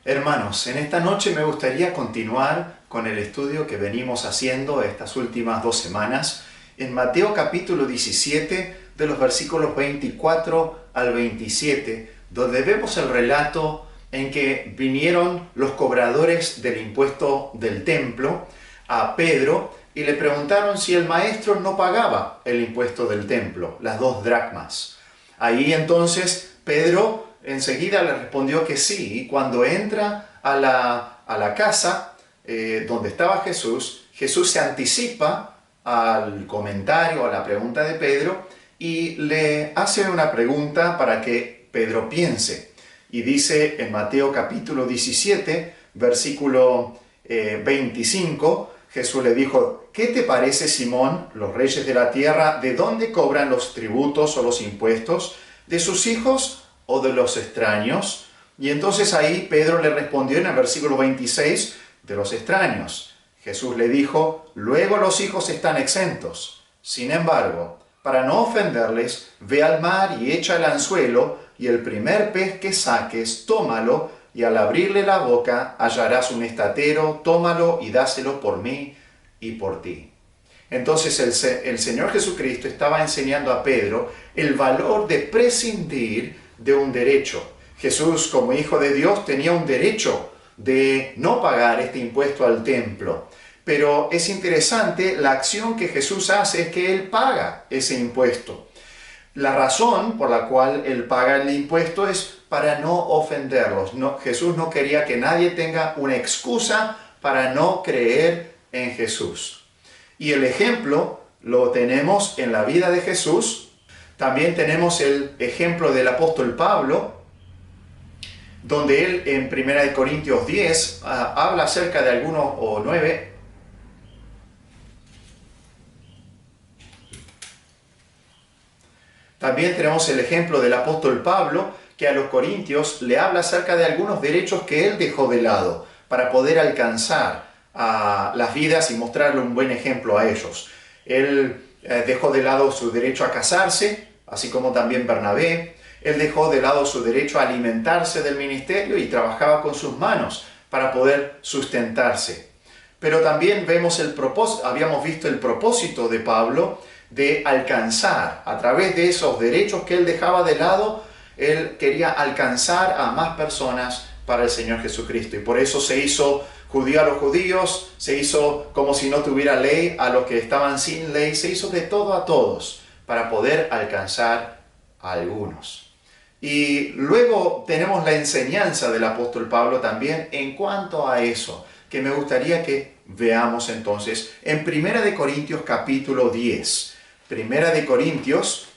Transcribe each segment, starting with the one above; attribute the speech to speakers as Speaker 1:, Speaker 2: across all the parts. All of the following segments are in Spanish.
Speaker 1: Hermanos, en esta noche me gustaría continuar con el estudio que venimos haciendo estas últimas 2 semanas en Mateo capítulo 17, de los versículos 24 al 27, donde vemos el relato en que vinieron los cobradores del impuesto del templo a Pedro y le preguntaron si el maestro no pagaba el impuesto del templo, las 2 dracmas. Ahí entonces Pedro enseguida le respondió que sí, y cuando entra a la casa donde estaba Jesús, Jesús se anticipa al comentario, a la pregunta de Pedro, y le hace una pregunta para que Pedro piense. Y dice en Mateo capítulo 17, versículo 25, Jesús le dijo: ¿Qué te parece, Simón? Los reyes de la tierra, ¿de dónde cobran los tributos o los impuestos? ¿De sus hijos o de los extraños? Y entonces ahí Pedro le respondió en el versículo 26, de los extraños. Jesús le dijo: luego los hijos están exentos. Sin embargo, para no ofenderles, ve al mar y echa el anzuelo, y el primer pez que saques, tómalo, y al abrirle la boca hallarás un estatero, tómalo y dáselo por mí y por ti. Entonces el Señor Jesucristo estaba enseñando a Pedro el valor de prescindir de un derecho. Jesús, como Hijo de Dios, tenía un derecho de no pagar este impuesto al templo. Pero es interesante, la acción que Jesús hace es que Él paga ese impuesto. La razón por la cual Él paga el impuesto es para no ofenderlos. Jesús no quería que nadie tenga una excusa para no creer en Jesús. Y el ejemplo lo tenemos en la vida de Jesús. También tenemos el ejemplo del apóstol Pablo, donde él en 1 Corintios 10 habla acerca de algunos, o 9, también tenemos el ejemplo del apóstol Pablo, que a los corintios le habla acerca de algunos derechos que él dejó de lado para poder alcanzar a las vidas y mostrarle un buen ejemplo a ellos. Él dejó de lado su derecho a casarse, así como también Bernabé. Él dejó de lado su derecho a alimentarse del ministerio y trabajaba con sus manos para poder sustentarse. Pero también habíamos visto el propósito de Pablo de alcanzar, a través de esos derechos que él dejaba de lado, él quería alcanzar a más personas para el Señor Jesucristo. Y por eso se hizo judío a los judíos, se hizo como si no tuviera ley a los que estaban sin ley, se hizo de todo a todos para poder alcanzar a algunos. Y luego tenemos la enseñanza del apóstol Pablo también en cuanto a eso, que me gustaría que veamos entonces en 1 Corintios capítulo 10. 1 Corintios,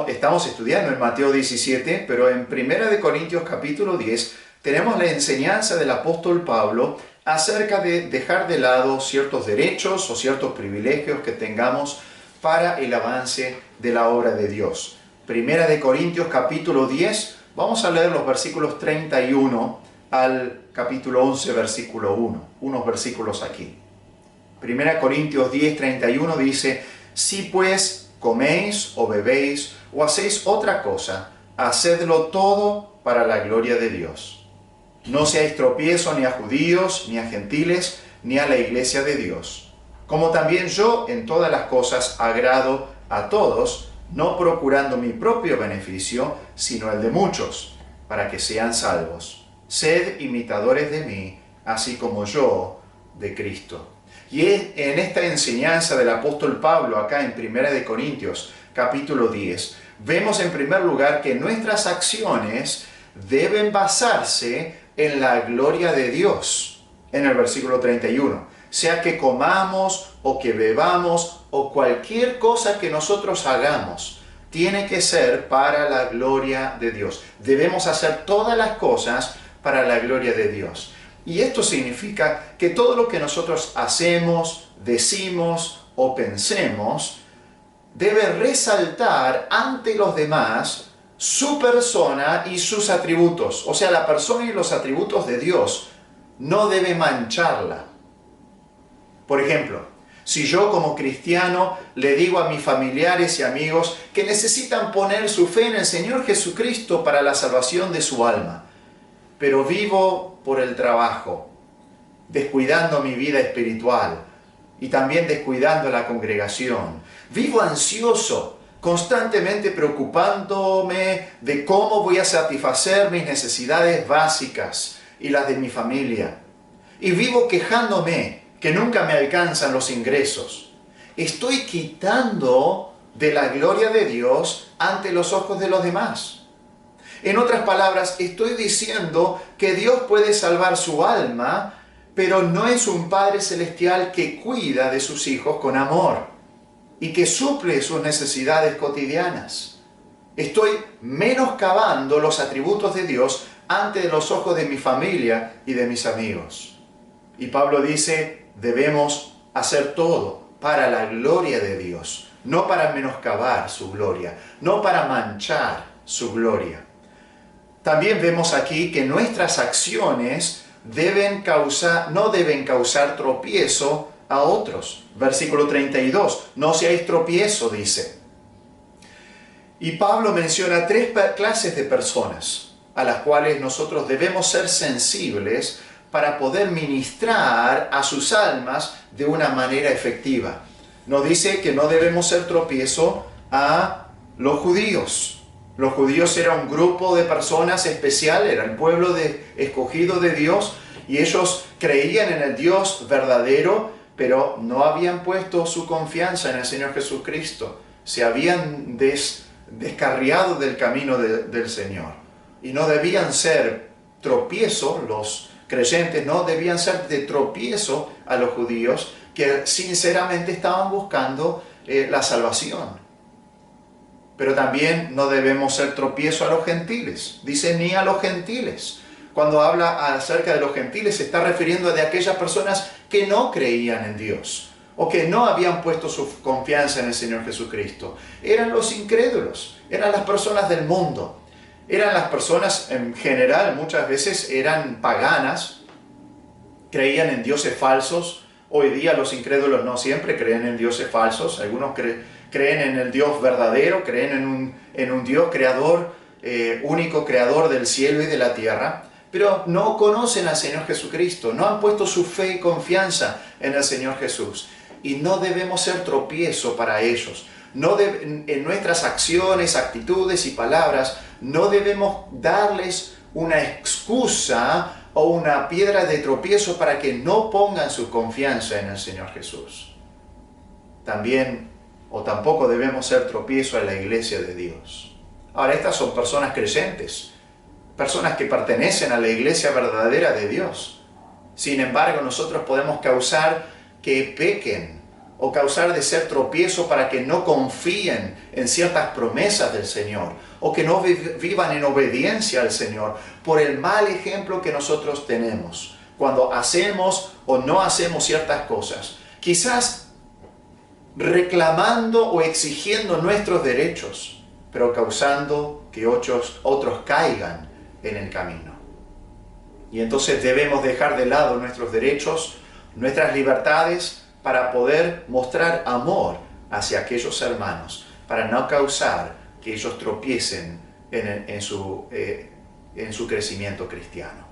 Speaker 1: estamos estudiando en Mateo 17, pero en 1 Corintios capítulo 10 tenemos la enseñanza del apóstol Pablo acerca de dejar de lado ciertos derechos o ciertos privilegios que tengamos para el avance de la obra de Dios. 1 Corintios capítulo 10, vamos a leer los versículos 31 al capítulo 11, versículo 1, unos versículos aquí. 1 Corintios 10, 31 dice: si pues coméis o bebéis o hacéis otra cosa, hacedlo todo para la gloria de Dios. No seáis tropiezo ni a judíos, ni a gentiles, ni a la iglesia de Dios. Como también yo en todas las cosas agrado a todos, no procurando mi propio beneficio, sino el de muchos, para que sean salvos. Sed imitadores de mí, así como yo de Cristo. Y en esta enseñanza del apóstol Pablo, acá en 1 Corintios, capítulo 10, vemos en primer lugar que nuestras acciones deben basarse en la gloria de Dios, en el versículo 31. Sea que comamos o que bebamos o cualquier cosa que nosotros hagamos, tiene que ser para la gloria de Dios. Debemos hacer todas las cosas para la gloria de Dios. Y esto significa que todo lo que nosotros hacemos, decimos o pensemos debe resaltar ante los demás su persona y sus atributos. O sea, la persona y los atributos de Dios no debe mancharla. Por ejemplo, si yo como cristiano le digo a mis familiares y amigos que necesitan poner su fe en el Señor Jesucristo para la salvación de su alma, pero vivo por el trabajo, descuidando mi vida espiritual y también descuidando la congregación. Vivo ansioso, constantemente preocupándome de cómo voy a satisfacer mis necesidades básicas y las de mi familia. Y vivo quejándome que nunca me alcanzan los ingresos. Estoy quitando de la gloria de Dios ante los ojos de los demás. En otras palabras, estoy diciendo que Dios puede salvar su alma, pero no es un Padre Celestial que cuida de sus hijos con amor y que suple sus necesidades cotidianas. Estoy menoscabando los atributos de Dios ante los ojos de mi familia y de mis amigos. Y Pablo dice, debemos hacer todo para la gloria de Dios, no para menoscabar su gloria, no para manchar su gloria. También vemos aquí que nuestras acciones no deben causar tropiezo a otros. Versículo 32, no seáis tropiezo, dice. Y Pablo menciona 3 clases de personas a las cuales nosotros debemos ser sensibles para poder ministrar a sus almas de una manera efectiva. Nos dice que no debemos ser tropiezo a los judíos. Los judíos eran un grupo de personas especial, era el pueblo escogido de Dios, y ellos creían en el Dios verdadero, pero no habían puesto su confianza en el Señor Jesucristo. Se habían descarriado del camino del Señor. Y no debían ser tropiezo, los creyentes no debían ser de tropiezo a los judíos que sinceramente estaban buscando la salvación. Pero también no debemos ser tropiezo a los gentiles. Dice ni a los gentiles. Cuando habla acerca de los gentiles se está refiriendo a aquellas personas que no creían en Dios o que no habían puesto su confianza en el Señor Jesucristo. Eran los incrédulos, eran las personas del mundo. Eran las personas en general, muchas veces eran paganas, creían en dioses falsos. Hoy día los incrédulos no siempre creen en dioses falsos. Algunos creen en el Dios verdadero, creen en un Dios creador, único creador del cielo y de la tierra, pero no conocen al Señor Jesucristo, no han puesto su fe y confianza en el Señor Jesús. Y no debemos ser tropiezo para ellos. En nuestras acciones, actitudes y palabras, no debemos darles una excusa o una piedra de tropiezo para que no pongan su confianza en el Señor Jesús. Tampoco debemos ser tropiezo a la iglesia de Dios. Ahora, estas son personas creyentes, personas que pertenecen a la iglesia verdadera de Dios. Sin embargo, nosotros podemos causar que pequen o causar de ser tropiezo para que no confíen en ciertas promesas del Señor o que no vivan en obediencia al Señor por el mal ejemplo que nosotros tenemos cuando hacemos o no hacemos ciertas cosas. Quizás reclamando o exigiendo nuestros derechos, pero causando que otros caigan en el camino. Y entonces debemos dejar de lado nuestros derechos, nuestras libertades, para poder mostrar amor hacia aquellos hermanos, para no causar que ellos tropiecen en su crecimiento cristiano.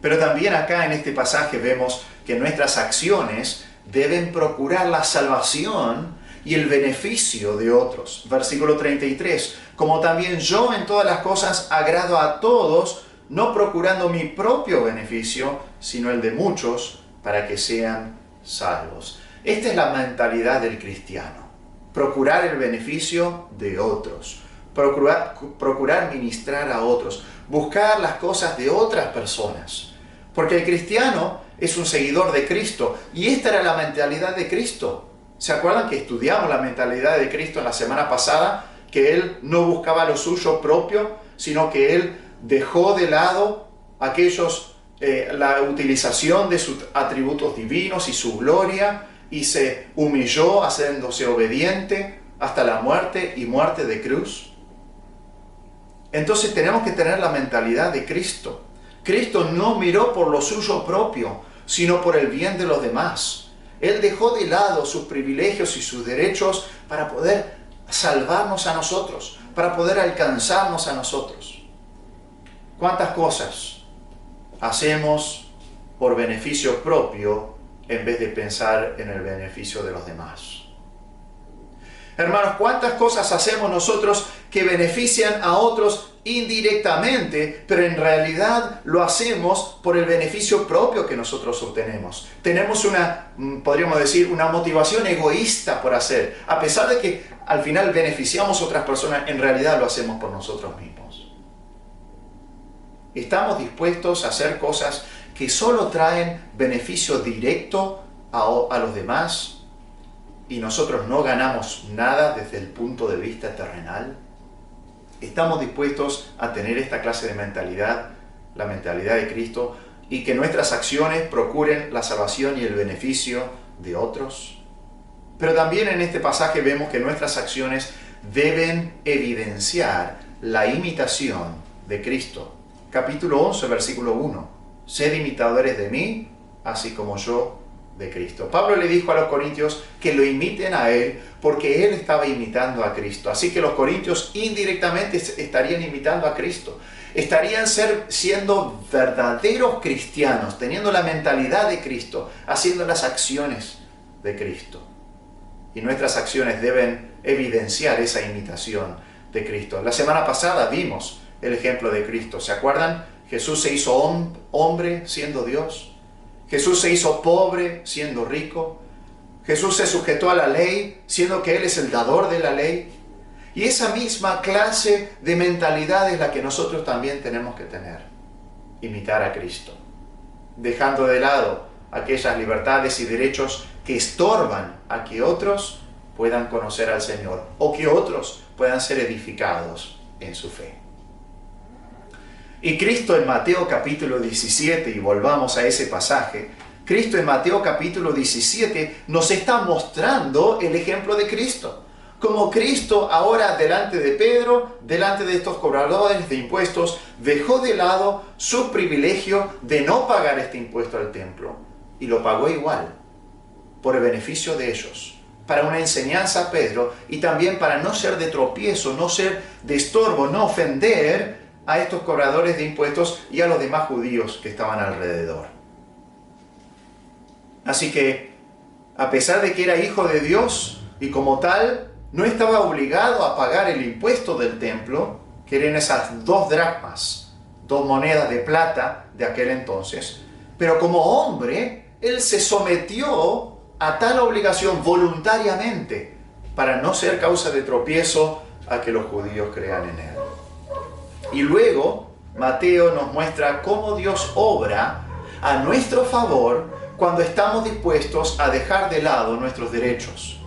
Speaker 1: Pero también acá en este pasaje vemos que nuestras acciones deben procurar la salvación y el beneficio de otros. Versículo 33, como también yo en todas las cosas agrado a todos, no procurando mi propio beneficio, sino el de muchos, para que sean salvos. Esta es la mentalidad del cristiano. Procurar el beneficio de otros. Procurar ministrar a otros. Buscar las cosas de otras personas. Porque el cristiano es un seguidor de Cristo. Y esta era la mentalidad de Cristo. ¿Se acuerdan que estudiamos la mentalidad de Cristo en la semana pasada? Que Él no buscaba lo suyo propio, sino que Él dejó de lado la utilización de sus atributos divinos y su gloria, y se humilló haciéndose obediente hasta la muerte y muerte de cruz. Entonces tenemos que tener la mentalidad de Cristo. Cristo no miró por lo suyo propio, sino por el bien de los demás. Él dejó de lado sus privilegios y sus derechos para poder salvarnos a nosotros, para poder alcanzarnos a nosotros. ¿Cuántas cosas hacemos por beneficio propio en vez de pensar en el beneficio de los demás? Hermanos, ¿cuántas cosas hacemos nosotros que benefician a otros indirectamente, pero en realidad lo hacemos por el beneficio propio que nosotros obtenemos? Tenemos podríamos decir, una motivación egoísta por hacer. A pesar de que al final beneficiamos a otras personas, en realidad lo hacemos por nosotros mismos. Estamos dispuestos a hacer cosas que solo traen beneficio directo a los demás, y nosotros no ganamos nada desde el punto de vista terrenal. ¿Estamos dispuestos a tener esta clase de mentalidad, la mentalidad de Cristo, y que nuestras acciones procuren la salvación y el beneficio de otros? Pero también en este pasaje vemos que nuestras acciones deben evidenciar la imitación de Cristo. Capítulo 11, versículo 1. Sed imitadores de mí, así como yo de Cristo. Pablo le dijo a los corintios que lo imiten a él porque él estaba imitando a Cristo. Así que los corintios indirectamente estarían imitando a Cristo. Estarían siendo verdaderos cristianos, teniendo la mentalidad de Cristo, haciendo las acciones de Cristo. Y nuestras acciones deben evidenciar esa imitación de Cristo. La semana pasada vimos el ejemplo de Cristo. ¿Se acuerdan? Jesús se hizo hombre siendo Dios. Jesús se hizo pobre siendo rico. Jesús se sujetó a la ley, siendo que Él es el dador de la ley. Y esa misma clase de mentalidad es la que nosotros también tenemos que tener. Imitar a Cristo. Dejando de lado aquellas libertades y derechos que estorban a que otros puedan conocer al Señor o que otros puedan ser edificados en su fe. Y Cristo en Mateo capítulo 17, y volvamos a ese pasaje, Cristo en Mateo capítulo 17 nos está mostrando el ejemplo de Cristo. Como Cristo ahora delante de Pedro, delante de estos cobradores de impuestos, dejó de lado su privilegio de no pagar este impuesto al templo. Y lo pagó igual, por el beneficio de ellos, para una enseñanza a Pedro y también para no ser de tropiezo, no ser de estorbo, no ofender a estos cobradores de impuestos y a los demás judíos que estaban alrededor. Así que, a pesar de que era hijo de Dios y como tal, no estaba obligado a pagar el impuesto del templo, que eran esas 2 dracmas, 2 monedas de plata de aquel entonces, pero como hombre, él se sometió a tal obligación voluntariamente para no ser causa de tropiezo a que los judíos crean en él. Y luego, Mateo nos muestra cómo Dios obra a nuestro favor cuando estamos dispuestos a dejar de lado nuestros derechos.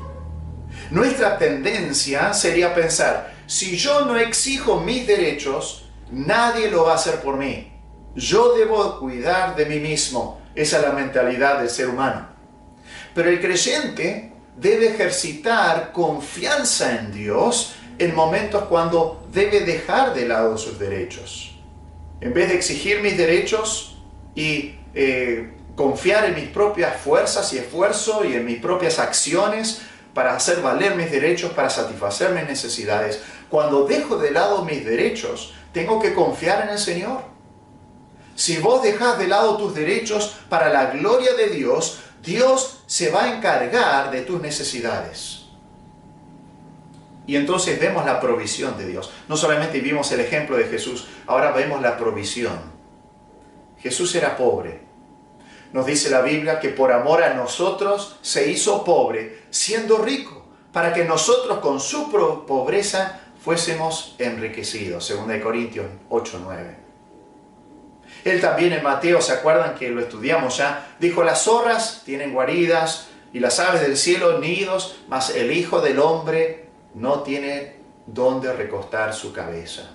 Speaker 1: Nuestra tendencia sería pensar, si yo no exijo mis derechos, nadie lo va a hacer por mí. Yo debo cuidar de mí mismo. Esa es la mentalidad del ser humano. Pero el creyente debe ejercitar confianza en Dios en momentos cuando debe dejar de lado sus derechos. En vez de exigir mis derechos y confiar en mis propias fuerzas y esfuerzo y en mis propias acciones para hacer valer mis derechos, para satisfacer mis necesidades, cuando dejo de lado mis derechos, tengo que confiar en el Señor. Si vos dejás de lado tus derechos para la gloria de Dios, Dios se va a encargar de tus necesidades. Y entonces vemos la provisión de Dios. No solamente vimos el ejemplo de Jesús, ahora vemos la provisión. Jesús era pobre. Nos dice la Biblia que por amor a nosotros se hizo pobre, siendo rico, para que nosotros con su pobreza fuésemos enriquecidos. 2 Corintios 8:9. Él también en Mateo, ¿se acuerdan que lo estudiamos ya? Dijo, las zorras tienen guaridas y las aves del cielo nidos, mas el Hijo del Hombre no tiene dónde recostar su cabeza.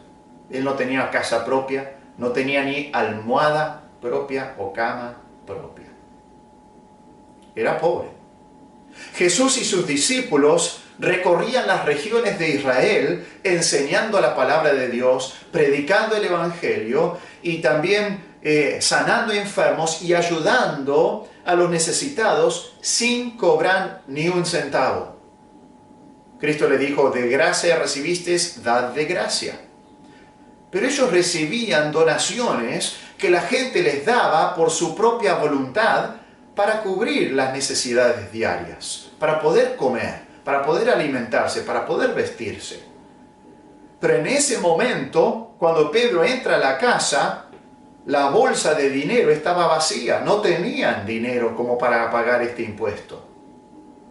Speaker 1: Él no tenía casa propia, no tenía ni almohada propia o cama propia. Era pobre. Jesús y sus discípulos recorrían las regiones de Israel enseñando la palabra de Dios, predicando el Evangelio y también sanando enfermos y ayudando a los necesitados sin cobrar ni un centavo. Cristo le dijo, de gracia recibisteis, dad de gracia. pero ellos recibían donaciones que la gente les daba por su propia voluntad para cubrir las necesidades diarias, para poder comer, para poder alimentarse, para poder vestirse. Pero en ese momento, cuando Pedro entra a la casa, la bolsa de dinero estaba vacía, no tenían dinero como para pagar este impuesto.